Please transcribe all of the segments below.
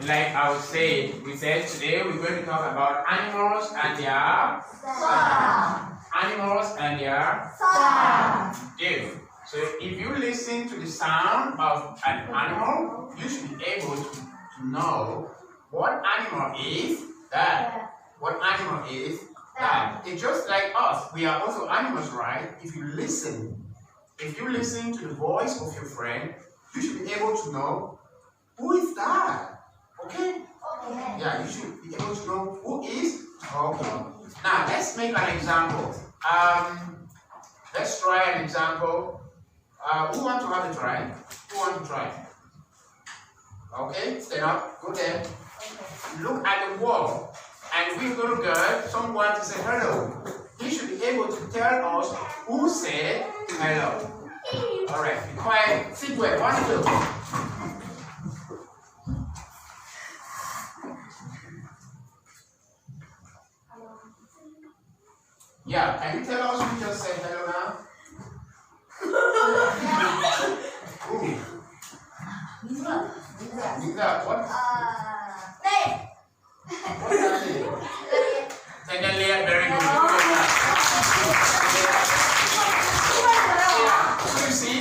like I was saying, we said today we're going to talk about animals and their sound. Animals and their sound. Good. So if you listen to the sound of an animal, you should be able to know what animal is that. What animal is that? It's just like us. We are also animals, right? If you listen to the voice of your friend, you should be able to know who is that. Okay? Yeah, you should be able to know who is talking. Now, let's make an example. Let's try an example. Who wants to have a try? Who wants to try? Okay, stand up. Go there. Look at the wall. And we're going to get someone to say hello. He should be able to tell us who said hello. Alright, be quiet. Sit where? 1, 2. Yeah, can you tell us who just said hello now? Who? Nisa, what? What's that name? Tendalia, very good. So you see,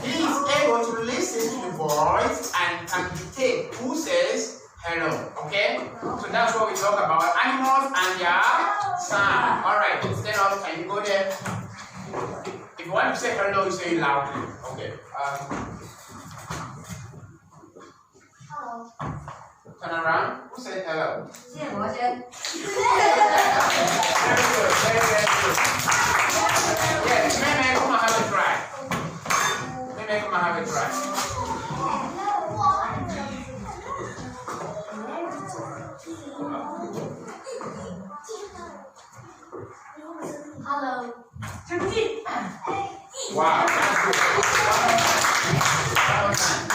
he is able to listen to the voice and dictate who says hello. Okay? So that's what we talk about. Animals and their sound. Alright, stand up. Can you go there? If you want to say hello, you say it loudly. Okay. Turn around. Who said hello? Very good. Very good. Yes, Meme, come and have a try. Meme, come and have a try. Hello. Wow, that's good. That was nice.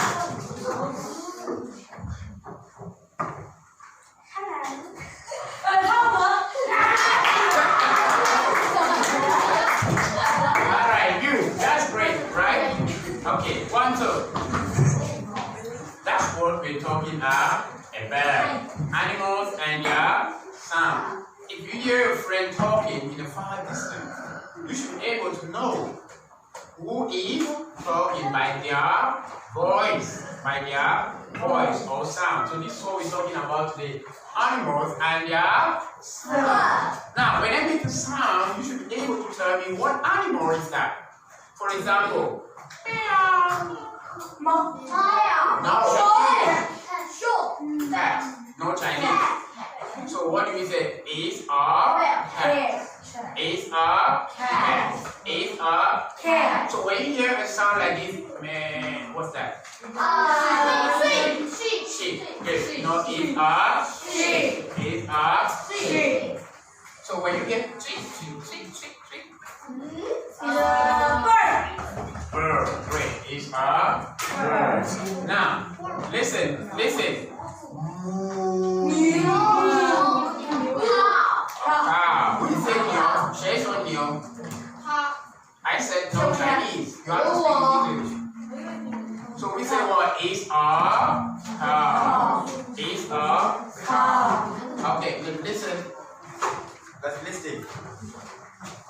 Okay, 1, 2. That's what we're talking about. Animals and their sound. If you hear a friend talking in a far distance, you should be able to know who is talking by their voice. By their voice or sound. So this is what we're talking about today. Animals and their sound. Now, when I make a sound, you should be able to tell me what animal is that. For example, no. Cat. No Chinese. So what do we say? Is a cat. Is a cat. Is a cat. So when you hear a sound like this, man, what's that? Sheep. Yes. No, is a sheep. Is a sheep. So when you get sheep. Bird. Great. Is a bird. Now, listen. Cow. Who said Neo? She's on Neo. I said no Chinese. You have to speak English. So we say what? Is a cow. Is a cow. Okay, listen. Let's listen.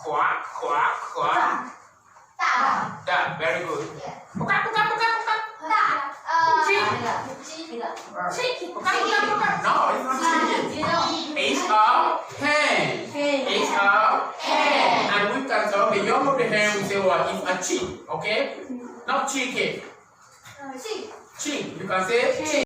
Quack, quack, quack. That, very good. Chicken. No, it's not chicken. It's a hen. It's a hen. And we can talk the young of the hen, we say what? It's a chick. Okay? Not chicken. Chick. You can say chick.